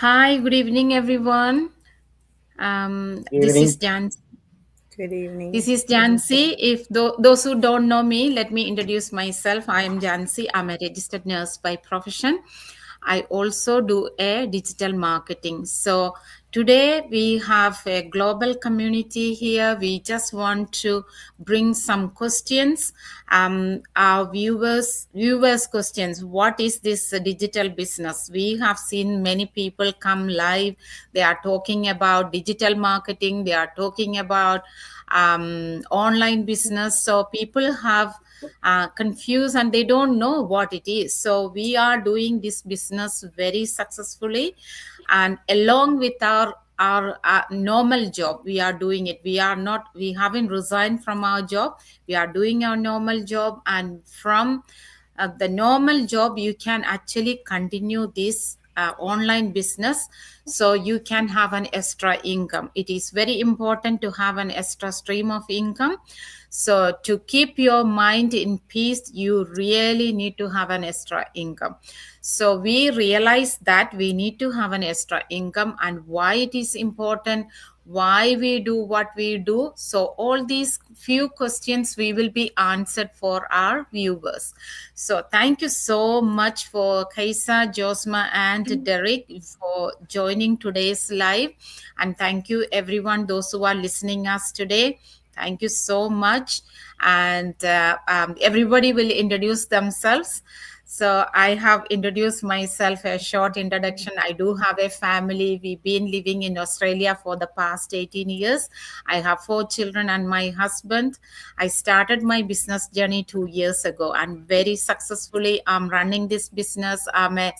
Hi, good evening, everyone. Good This is evening. Jan. Good This evening. is Jansi. If those who don't know me, let me introduce myself. I am Jansi. I'm a registered nurse by profession. I also do a digital marketing. So today we have a global community here. We just want to bring some questions. Our viewers questions. What is this digital business? We have seen many people come live. They are talking about digital marketing. They are talking about online business. So people have confused and they don't know what it is. So we are doing this business very successfully, and along with our normal job we are doing it. We haven't resigned from our job. We are doing our normal job, and from the normal job you can actually continue this online business, so you can have an extra income. It is very important to have an extra stream of income. So to keep your mind in peace, you really need to have an extra income. So we realize that we need to have an extra income and why it is important, why we do what we do. So all these few questions we will be answered for our viewers. So thank you so much for Kaisa, Josma, and Derek for joining today's live. And thank you everyone, those who are listening us today. Thank you so much. And everybody will introduce themselves. So I have introduced myself, a short introduction. I do have a family. We've been living in Australia for the past 18 years. I have 4 children and my husband. I started my business journey 2 years ago, and very successfully I'm running this business. I'm a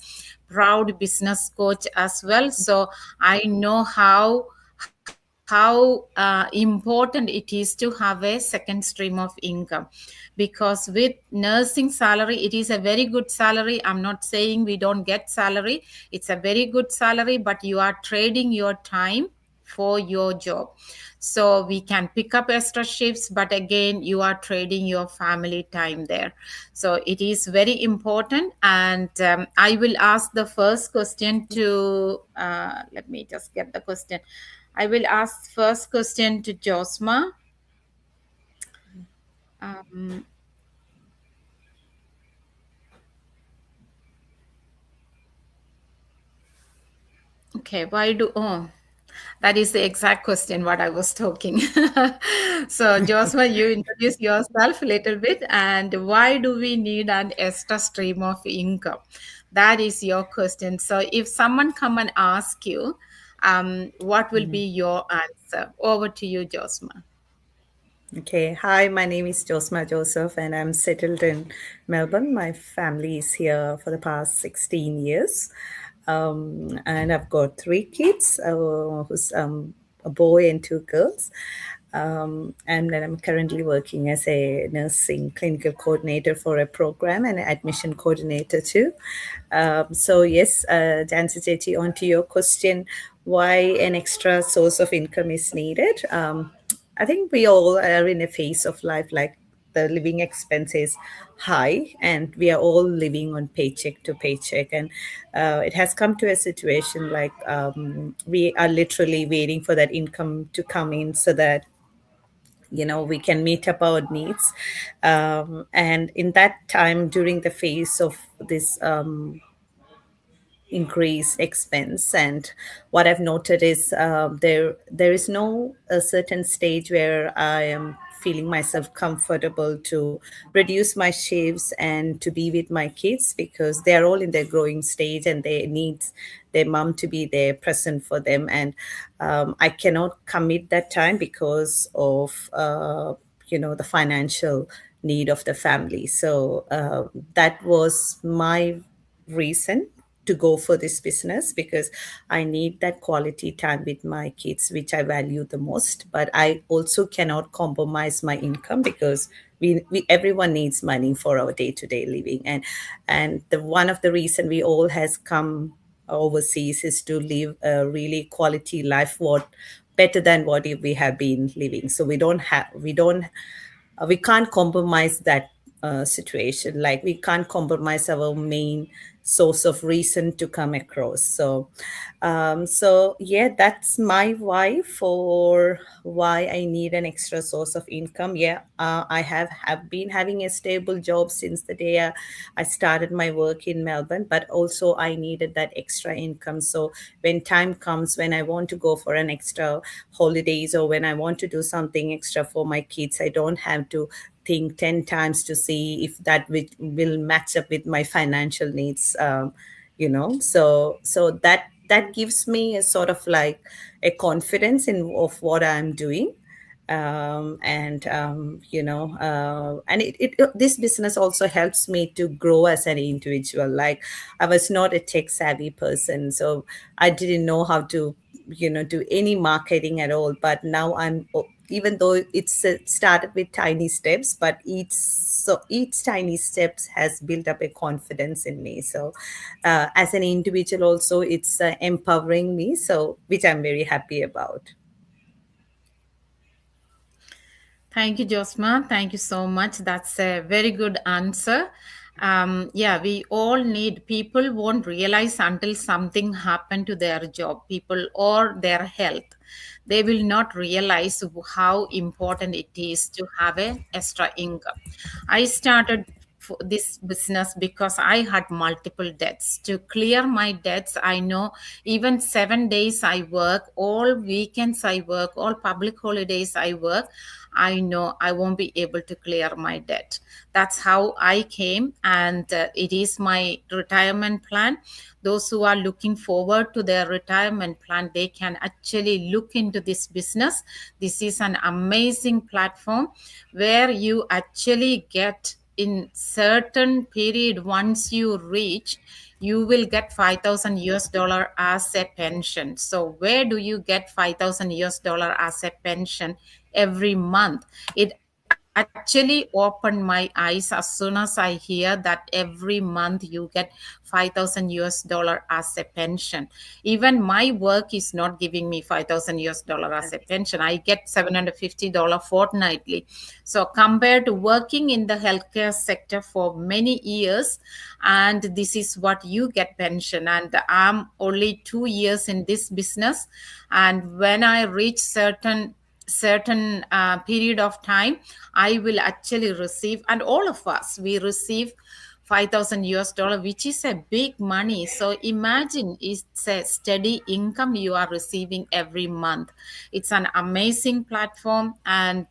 proud business coach as well. So I know how important it is to have a second stream of income, because with nursing salary it is a very good salary. I'm not saying we don't get salary. It's a very good salary, but you are trading your time for your job. So we can pick up extra shifts, but again you are trading your family time there. So it is very important. And I will ask the first question to let me just get the question. I will ask first question to Josma. Um, okay, why do that is the exact question what I was talking. So Josma, you introduce yourself a little bit, and why do we need an extra stream of income? That is your question. So if someone come and ask you, what will be your answer? Over to you, Josma. Okay. Hi, my name is Josma Joseph, and I'm settled in Melbourne. My family is here for the past 16 years. And I've got 3 kids, who's a boy and 2 girls. And then I'm currently working as a nursing clinical coordinator for a program and an admission coordinator too. So yes, Jansi Chechi, on to your question, why an extra source of income is needed. I think we all are in a phase of life like the living expense is high and we are all living on paycheck to paycheck, and it has come to a situation like we are literally waiting for that income to come in so that we can meet up our needs. And in that time, during the phase of this increased expense, and what I've noted is there is no a certain stage where I am feeling myself comfortable to reduce my shifts and to be with my kids, because they are all in their growing stage and they need their mom to be there present for them. And I cannot commit that time because of the financial need of the family. So that was my reason to go for this business, because I need that quality time with my kids, which I value the most. But I also cannot compromise my income, because we everyone needs money for our day-to-day living. And the one of the reason we all has come overseas is to live a really quality life, what better than we have been living. So we can't compromise that situation. Like we can't compromise our main source of reason to come across. So yeah, that's my why for why I need an extra source of income. Yeah, I have been having a stable job since the day I started my work in Melbourne, but also I needed that extra income. So when time comes when I want to go for an extra holidays or when I want to do something extra for my kids, I don't have to think 10 times to see if that will match up with my financial needs. So that gives me a sort of like a confidence in of what I'm doing. And this business also helps me to grow as an individual. Like I was not a tech savvy person, so I didn't know how to do any marketing at all. But now even though it's started with tiny steps, but each tiny steps has built up a confidence in me. So as an individual also, it's empowering me, so which I'm very happy about. Thank you, Josma. Thank you so much. That's a very good answer. Yeah, we all need people won't realize until something happened to their job, people or their health. They will not realize how important it is to have a extra income. I started this business because I had multiple debts. To clear my debts, I know even 7 days I work, all weekends I work, all public holidays I work, I know I won't be able to clear my debt. That's how I came, and it is my retirement plan. Those who are looking forward to their retirement plan, they can actually look into this business. This is an amazing platform where you actually get in certain period. Once you reach, you will get 5,000 US dollar as a pension. So where do you get 5,000 US dollar as a pension? Every month. It actually opened my eyes as soon as I hear that every month you get 5,000 US dollar as a pension. Even my work is not giving me 5,000 US dollar as a pension. I get $750 fortnightly. So compared to working in the healthcare sector for many years, and this is what you get pension. And I'm only 2 years in this business, and when I reach certain period of time, I will actually receive, and all of us we receive 5,000 US dollar, which is a big money. So imagine it's a steady income you are receiving every month. It's an amazing platform, and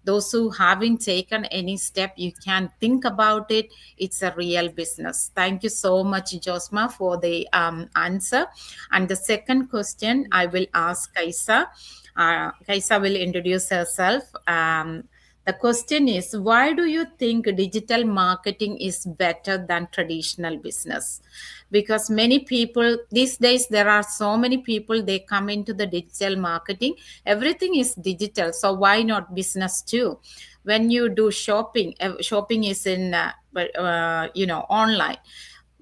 those who haven't taken any step, you can think about it. It's a real business. Thank you so much, Josma, for the answer. And the second question I will ask Kaisa. Kaisa will introduce herself. The question is, why do you think digital marketing is better than traditional business? Because many people these days, there are so many people, they come into the digital marketing. Everything is digital. So why not business too? When you do shopping, shopping is in, online.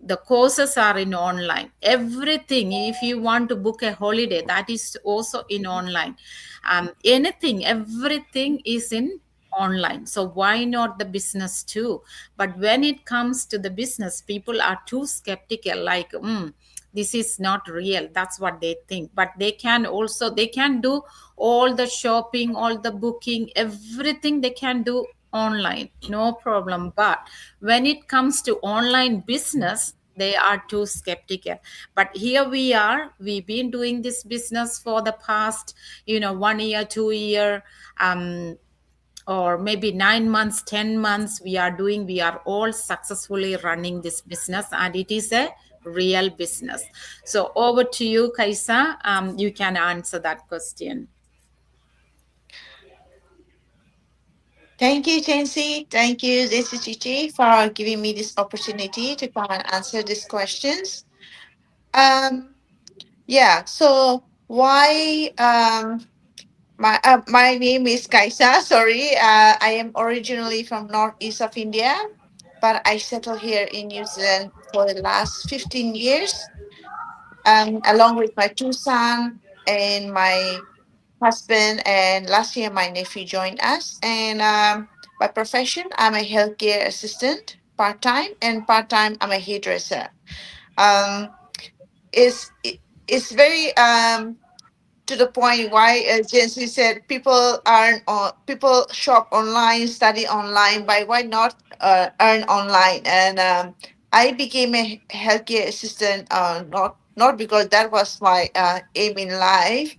The courses are in online. Everything, if you want to book a holiday, that is also in online. Anything, everything is in online. So why not the business too? But when it comes to the business, people are too skeptical, like, this is not real. That's what they think. But they can do all the shopping, all the booking, everything they can do online, no problem. But when it comes to online business, they are too skeptical. But here we are, we've been doing this business for the past 1 year, 2 year, or maybe 9 months, 10 months. We are all successfully running this business, and it is a real business. So over to you, Kaisa. You can answer that question. Thank you, Chancy. Thank you, this is Chichi, for giving me this opportunity to come and answer these questions. Um, yeah. So why my name is Kaisa. Sorry, I am originally from northeast of India, but I settled here in New Zealand for the last 15 years. Along with my two sons and my husband, and last year my nephew joined us. And By profession, I'm a healthcare assistant part time, and part time, I'm a hairdresser. Um, it's, it's very to the point why Jency said people shop online, study online. By why not earn online? And I became a healthcare assistant, not because that was my aim in life.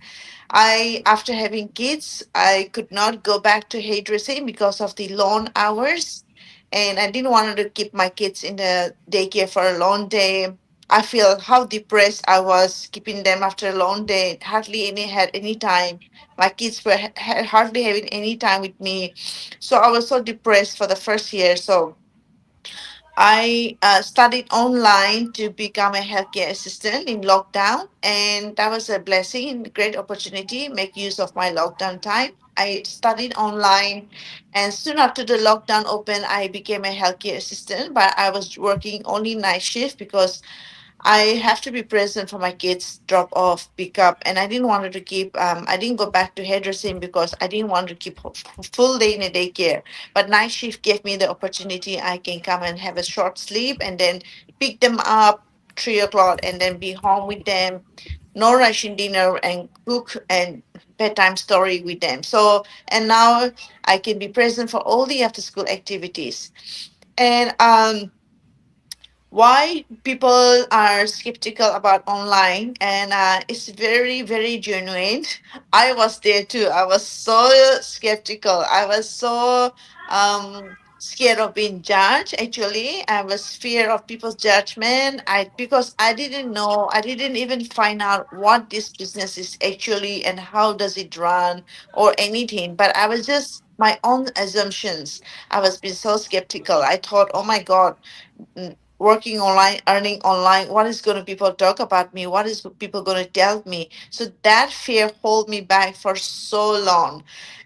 After having kids, I could not go back to hairdressing because of the long hours, and I didn't want to keep my kids in the daycare for a long day. I feel how depressed I was keeping them after a long day. Hardly any had any time. My kids were hardly having any time with me, so I was so depressed for the first year. So I studied online to become a healthcare assistant in lockdown, and that was a blessing and great opportunity. Make use of my lockdown time. I studied online, and soon after the lockdown opened, I became a healthcare assistant. But I was working only night shift because I have to be present for my kids drop off, pick up, and I didn't want to keep. I didn't go back to hairdressing because I didn't want to keep full day in a daycare. But night shift gave me the opportunity. I can come and have a short sleep and then pick them up 3 o'clock and then be home with them. No rushing dinner and cook and bedtime story with them. So and now I can be present for all the after school activities. And why people are skeptical about online, and it's very very genuine. I was there too. I was so skeptical. I was so scared of being judged. Actually, I was fear of people's judgment. Because I didn't know, I didn't even find out what this business is actually and how does it run or anything, but I was just my own assumptions. I was being so skeptical. I thought, oh my god, working online, earning online, what is going to people talk about me? What is people going to tell me? So that fear hold me back for so long,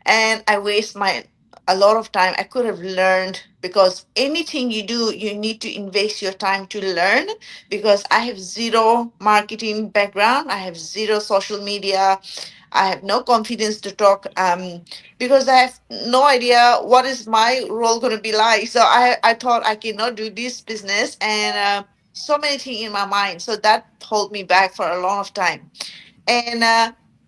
and I waste my a lot of time. I could have learned, because anything you do, you need to invest your time to learn. Because I have zero marketing background, I have zero social media, I have no confidence to talk, because I have no idea what is my role going to be like. So I thought I cannot do this business, and so many things in my mind. So that hold me back for a long of time. And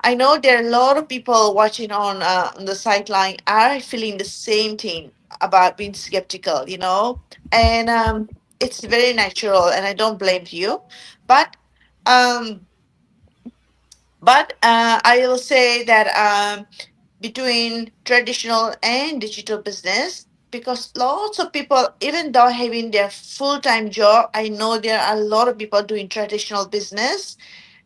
I know there are a lot of people watching on the sideline are feeling the same thing about being skeptical, and it's very natural, and I don't blame you. But um, I will say that between traditional and digital business, because lots of people, even though having their full-time job, I know there are a lot of people doing traditional business.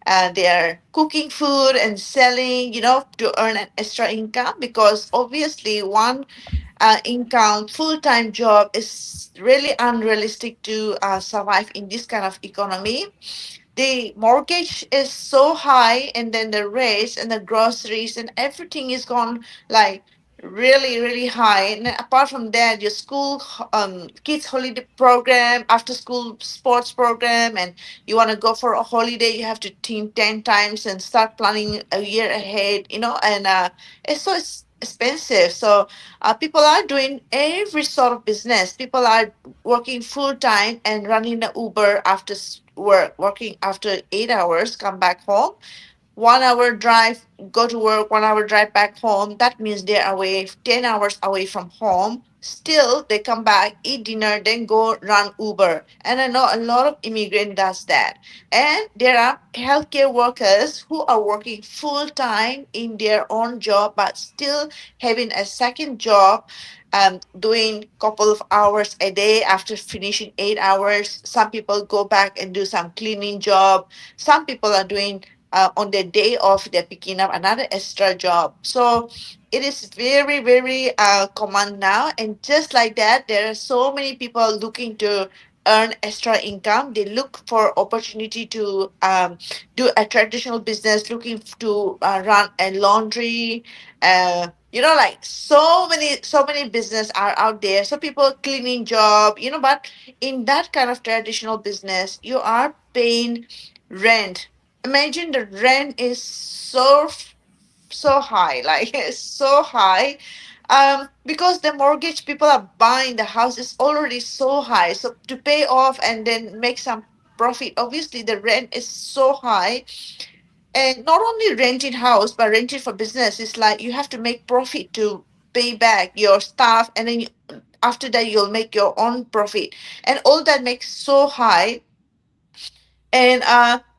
They are cooking food and selling, to earn an extra income, because obviously one income full-time job is really unrealistic to survive in this kind of economy. The mortgage is so high, and then the rates and the groceries and everything is gone like really really high. And then apart from that, your school kids holiday program, after school sports program, and you want to go for a holiday, you have to think 10 times and start planning a year ahead, and it's so expensive. So people are doing every sort of business. People are working full time and running the Uber after work, working after 8 hours, come back home, 1 hour drive, go to work, 1 hour drive back home. That means they're away 10 hours away from home. Still, they come back, eat dinner, then go run Uber. And I know a lot of immigrant does that. And there are healthcare workers who are working full time in their own job, but still having a second job, doing couple of hours a day after finishing 8 hours. Some people go back and do some cleaning job. Some people are doing on their day off, they're picking up another extra job. So it is very very common now, and just like that, there are so many people looking to earn extra income. They look for opportunity to do a traditional business, looking to run a laundry, like so many business are out there. So people cleaning job, but in that kind of traditional business, you are paying rent. Imagine the rent is so high, like it's so high. because the mortgage people are buying the house is already so high, so to pay off and then make some profit, obviously the rent is so high. And not only renting house but renting for business is like you have to make profit to pay back your staff, and then after that you'll make your own profit, and all that makes so high. And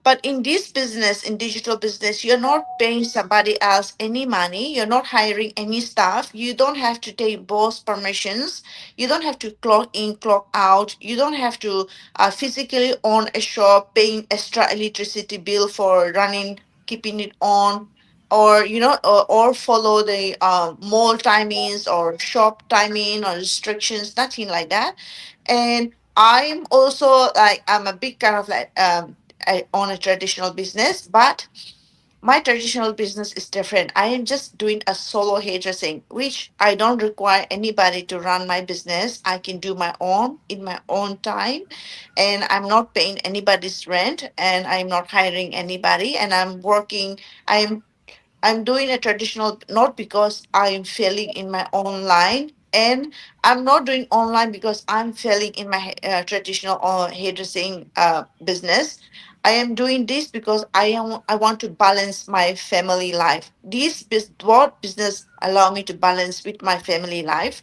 but in this business, in digital business, you're not paying somebody else any money. You're not hiring any staff. You don't have to take boss permissions. You don't have to clock in, clock out. You don't have to physically own a shop, paying extra electricity bill for running, keeping it on, or or follow the mall timings or shop timing or restrictions. Nothing like that. And I'm also like I'm a big kind of like I own a traditional business, but my traditional business is different. I am just doing a solo hairdressing, which I don't require anybody to run my business. I can do my own in my own time, and I'm not paying anybody's rent, and I'm not hiring anybody, and I'm working. I'm doing a traditional not because I'm failing in my online, and I'm not doing online because I'm failing in my traditional hairdressing business. I am doing this because I want to balance my family life. What business allow me to balance with my family life,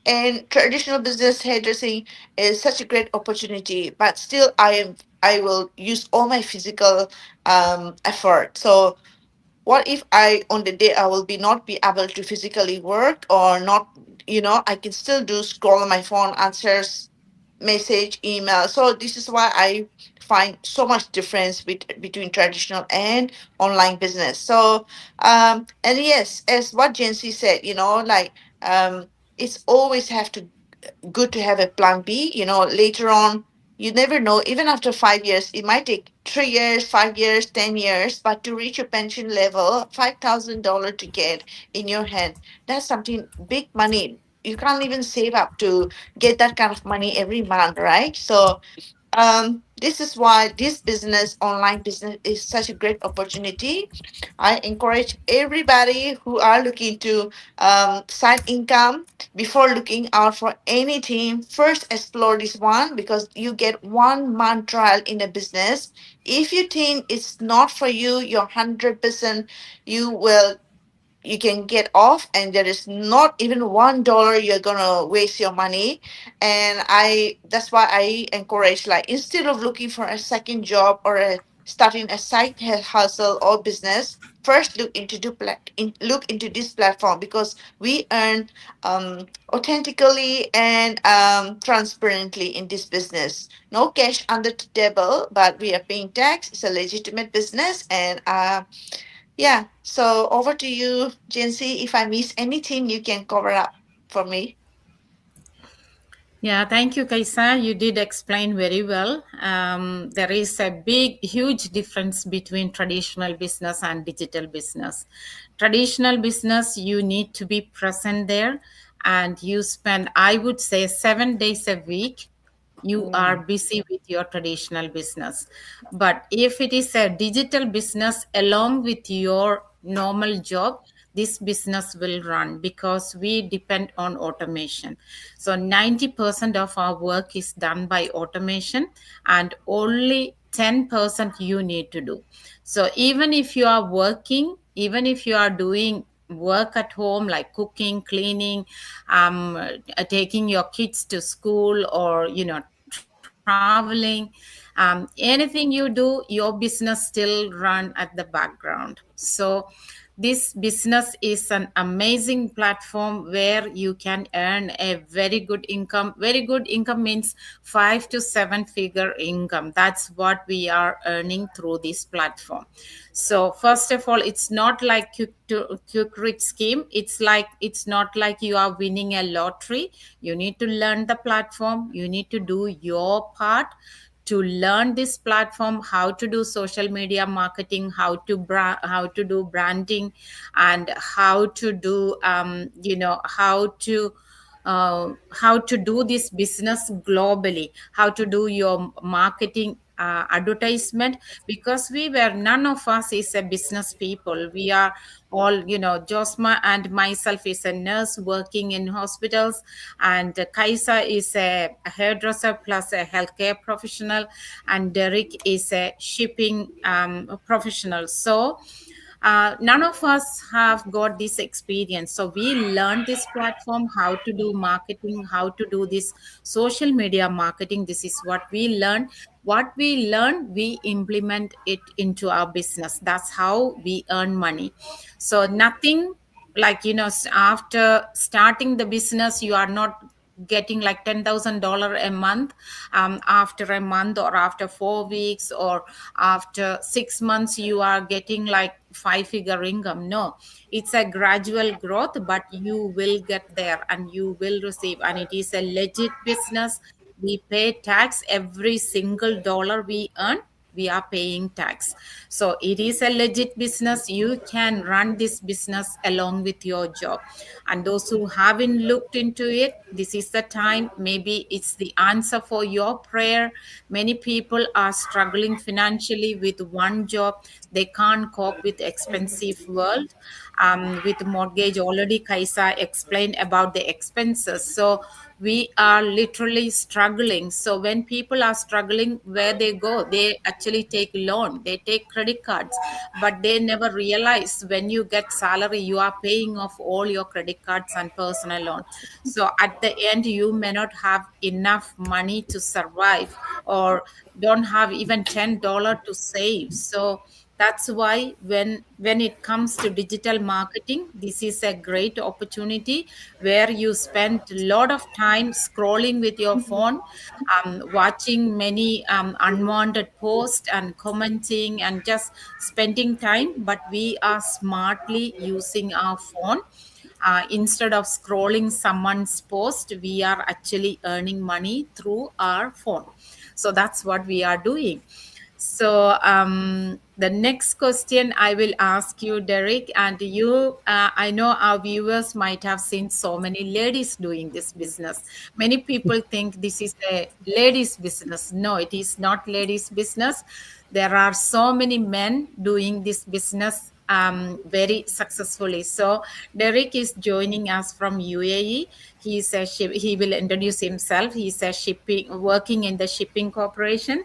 and traditional business hairdressing is such a great opportunity. But still, I will use all my physical effort. So what if I on the day I will be not be able to physically work or not, I can still do scroll on my phone, answers message, email. So this is why I find so much difference between traditional and online business. So and yes, as what Jency said, like it's always have to good to have a plan B. Later on, you never know. Even after 5 years, it might take 3 years, 5 years, 10 years, but to reach your pension level, $5,000 to get in your hand, that's something big money. You can't even save up to get that kind of money every month, right? So this is why this business, online business, is such a great opportunity. I encourage everybody who are looking to side income before looking out for anything. First, explore this one because you get 1 month trial in a business. If you think it's not for you, you're 100%, you will you can get off, and there is not even $1 you're gonna waste your money. And that's why I encourage, like, instead of looking for a second job or starting a side hustle or business, first look into this platform, because we earn authentically and transparently in this business. No cash under the table, but we are paying tax. It's a legitimate business. And yeah. So over to you, Jency. If I miss anything, you can cover up for me. Yeah, thank you, Kaisa. You did explain very well. There is a big, huge difference between traditional business and digital business. Traditional business, you need to be present there, and you spend, I would say, 7 days a week. You are Mm. busy with your traditional business. But if it is a digital business along with your normal job, this business will run because we depend on automation. So 90% of our work is done by automation, and only 10% you need to do. So even if you are working, even if you are doing work at home like cooking, cleaning, taking your kids to school, or traveling, anything you do, your business still run at the background. So this business is an amazing platform where you can earn a very good income. Very good income means 5 to 7 figure income. That's what we are earning through this platform. So first of all, it's not like quick rich scheme. It's not like you are winning a lottery. You need to learn the platform. You need to do your part to learn this platform, how to do social media marketing, how to do branding, and how to do how to do this business globally, how to do your marketing advertisement, because we were, none of us is a business people. We are all, Josma and myself is a nurse working in hospitals, and Kaisa is a hairdresser plus a healthcare professional, and Derek is a shipping professional. So none of us have got this experience. So we learned this platform, how to do marketing, how to do this social media marketing. This is what we learned. What we learn, we implement it into our business. That's how we earn money. So nothing like, after starting the business, you are not getting like $10,000 a month after a month, or after 4 weeks, or after 6 months you are getting like five-figure income. No, it's a gradual growth, but you will get there and you will receive, and it is a legit business. We pay tax. Every single dollar we earn, we are paying tax. So it is a legit business. You can run this business along with your job. And those who haven't looked into it, this is the time. Maybe it's the answer for your prayer. Many people are struggling financially with one job. They can't cope with expensive world. With mortgage, already Kaisa explained about the expenses. So we are literally struggling. So when people are struggling, where they go, they actually take loan, they take credit cards, but they never realize when you get salary, you are paying off all your credit cards and personal loan. So at the end, you may not have enough money to survive, or don't have even $10 to save. So that's why when it comes to digital marketing, this is a great opportunity, where you spend a lot of time scrolling with your phone, watching many unwanted posts and commenting and just spending time. But we are smartly using our phone. Instead of scrolling someone's post, we are actually earning money through our phone. So that's what we are doing. So the next question I will ask you, Derek, and you, I know our viewers might have seen so many ladies doing this business. Many people think this is a ladies' business. No, it is not ladies' business. There are so many men doing this business very successfully. So Derek is joining us from UAE. He will introduce himself. He's a shipping, working in the shipping corporation,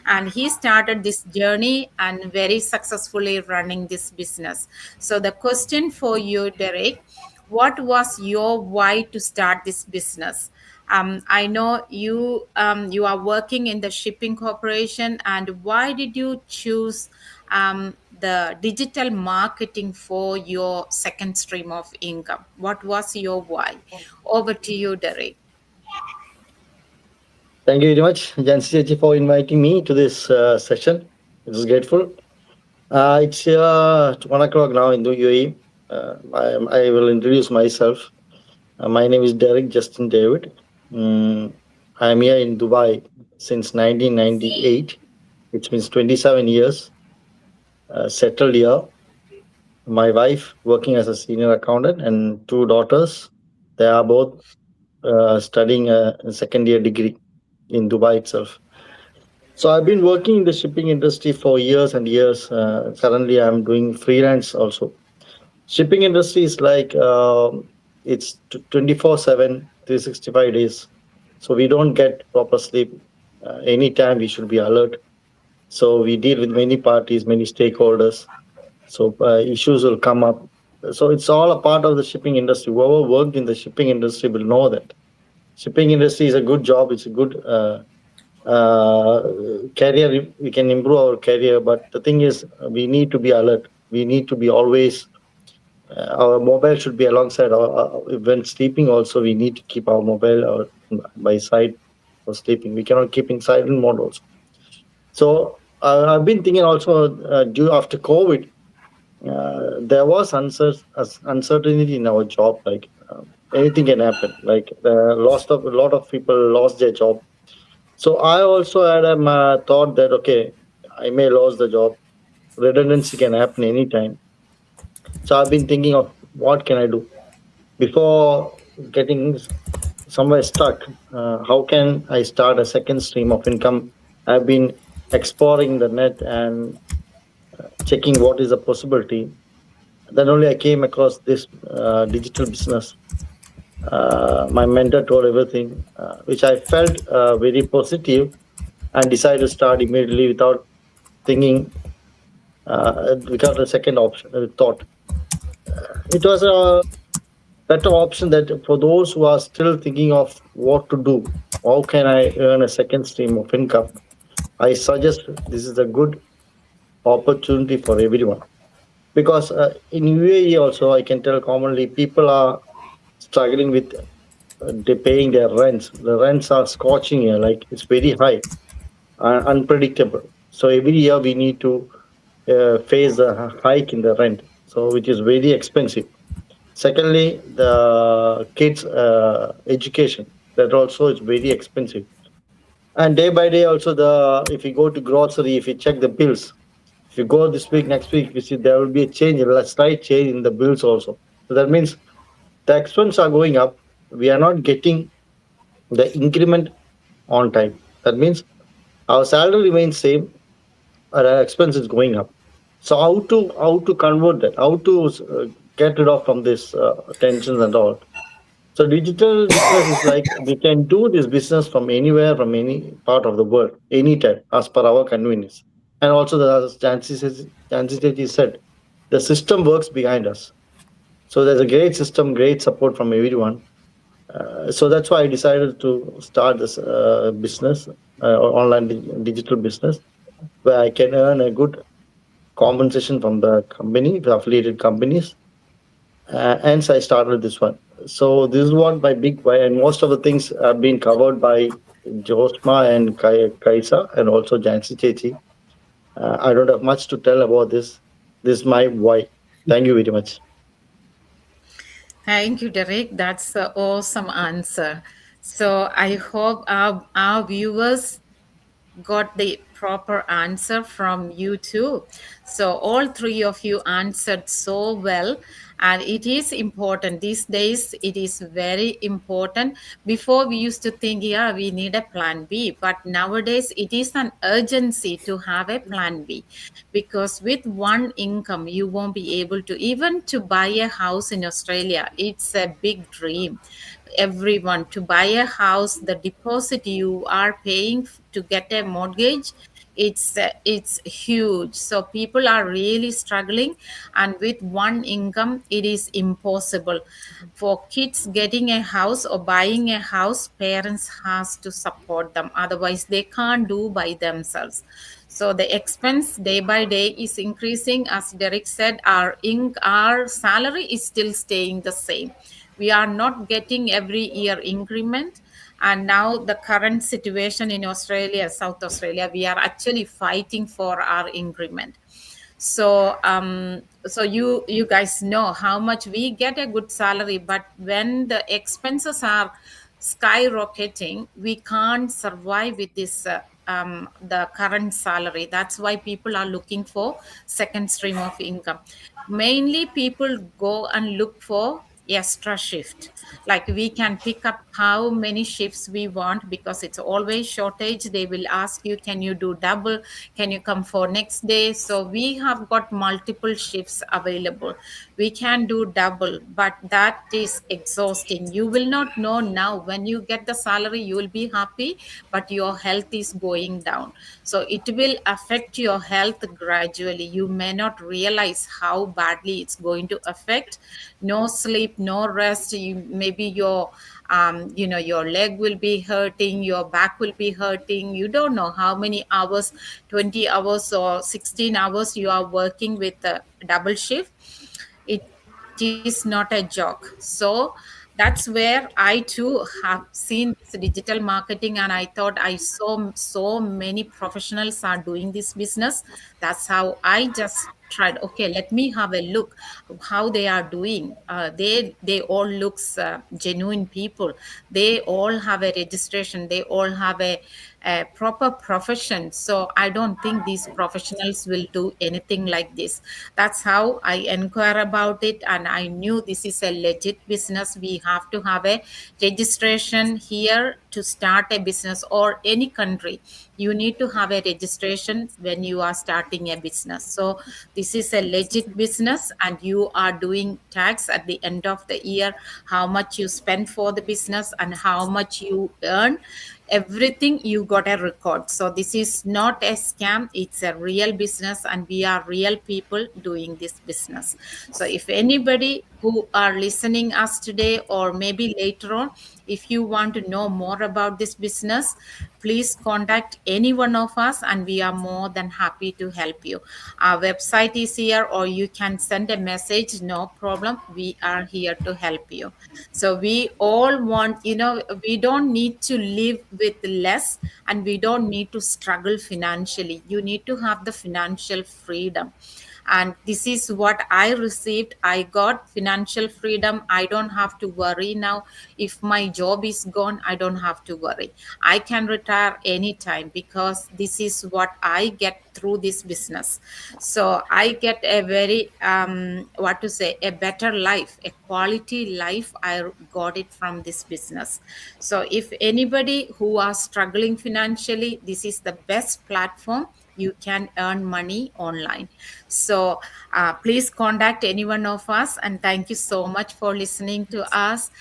and he started this journey and very successfully running this business. So the question for you, Derek, what was your why to start this business? I know you are working in the shipping corporation, and why did you choose the digital marketing for your second stream of income? What was your why? Over to you, Derek. Thank you very much, Jansi Chechi, for inviting me to this session. It is grateful. It's 1 o'clock now in the UAE. I will introduce myself. My name is Derek Justin David. I am here in Dubai since 1998. It means 27 years. Settled here. My wife working as a senior accountant, and two daughters. They are both studying a second year degree in Dubai itself. So I've been working in the shipping industry for years and years. Currently, I'm doing freelance also. Shipping industry is like it's 24/7, 365 days. So we don't get proper sleep. Anytime we should be alert. So we deal with many parties, many stakeholders. So issues will come up. So it's all a part of the shipping industry. Whoever worked in the shipping industry will know that shipping industry is a good job. It's a good career. We can improve our career, but the thing is, we need to be alert. We need to be always. Our mobile should be alongside. When sleeping, also we need to keep our mobile by side for sleeping. We cannot keep in silent mode also. So I've been thinking also due after COVID. There was uncertainty in our job. Like anything can happen. Like a lot of people lost their job. So I also had a thought that okay, I may lose the job. Redundancy can happen anytime. So I've been thinking of what can I do before getting somewhere stuck. How can I start a second stream of income? I've been exploring the net and checking what is the possibility. Then only I came across this digital business. My mentor told everything, which I felt very positive, and decided to start immediately without thinking, without a second option thought. It was a better option that for those who are still thinking of what to do, how can I earn a second stream of income? I suggest this is a good opportunity for everyone, because in UAE also I can tell commonly people are struggling with they paying their rents. The rents are scorching here, like it's very high and unpredictable. So every year we need to face a hike in the rent, so which is very expensive. Secondly, the kids' education, that also is very expensive. And day by day, also the if you go to grocery, if you check the bills, if you go this week, next week, you see there will be a change, a slight change in the bills also. So that means the expenses are going up. We are not getting the increment on time. That means our salary remains same, our expense is going up. So how to convert that? How to get rid of from this tensions and all? So digital business is like we can do this business from anywhere, from any part of the world, anytime, as per our convenience. And also, the Chances said, the system works behind us. So there's a great system, great support from everyone. So that's why I decided to start this business, online digital business, where I can earn a good compensation from the company, the affiliated companies. Hence, I started this one. So this is what my big why, and most of the things have been covered by Josma and Kaisa, and also Jansi Chechi. I don't have much to tell about this. This is my why. Thank you very much. Thank you, Derek. That's an awesome answer. So I hope our viewers got the proper answer from you too. So all three of you answered so well, and it is important these days. It is very important. Before we used to think, yeah, we need a plan B, but nowadays it is an urgency to have a plan B, because with one income you won't be able to even to buy a house in Australia. It's a big dream. Everyone to buy a house, the deposit you are paying to get a mortgage, it's huge. So people are really struggling, and with one income it is impossible for kids getting a house or buying a house. Parents has to support them, otherwise they can't do by themselves. So the expense day by day is increasing. As Derek said, our salary is still staying the same. We are not getting every year increment. And now the current situation in Australia, South Australia, we are actually fighting for our increment. So so you guys know how much we get a good salary, but when the expenses are skyrocketing, we can't survive with this the current salary. That's why people are looking for second stream of income. Mainly people go and look for extra shift, like we can pick up how many shifts we want, because it's always shortage. They will ask you, can you do double, can you come for next day? So we have got multiple shifts available. We can do double, but that is exhausting. You will not know now. When you get the salary you will be happy, but your health is going down. So it will affect your health gradually. You may not realize how badly it's going to affect. No sleep, no rest. Maybe your your leg will be hurting, your back will be hurting. You don't know how many hours, 20 hours or 16 hours you are working with a double shift. It is not a joke. So that's where I too have seen this digital marketing, and I thought I saw so many professionals are doing this business. That's how I just tried, okay, let me have a look how they are doing. They all looks genuine people. They all have a registration, they all have a a proper profession. So I don't think these professionals will do anything like this. That's how I inquire about it, and I knew this is a legit business. We have to have a registration here to start a business, or any country you need to have a registration when you are starting a business. So this is a legit business, and you are doing tax at the end of the year, how much you spend for the business and how much you earn, everything you got a record. So this is not a scam, it's a real business, and we are real people doing this business. So if anybody who are listening us today, or maybe later on, if you want to know more about this business, please contact any one of us, and we are more than happy to help you. Our website is here, or you can send a message, no problem, we are here to help you. So we all want, we don't need to live with less, and we don't need to struggle financially. You need to have the financial freedom, and this is what I received. I got financial freedom. I don't have to worry now. If my job is gone, I don't have to worry. I can retire anytime, because this is what I get through this business. So I get a very what to say, a better life, a quality life. I got it from this business. So if anybody who are struggling financially, this is the best platform. You can earn money online. So please contact any one of us, and thank you so much for listening to us.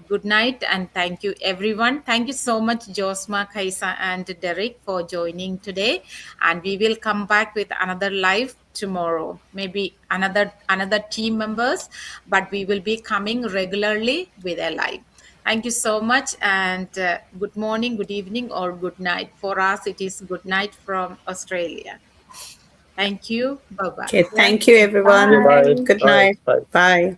Good night, and thank you everyone. Thank you so much, Josma, Kaisa, and Derek, for joining today. And we will come back with another live tomorrow, maybe another team members, but we will be coming regularly with a live. Thank you so much, and good morning, good evening, or good night. For us, it is good night from Australia. Thank you. Bye-bye. Okay, thank you, everyone. Bye. Good Bye. night. Bye. Bye.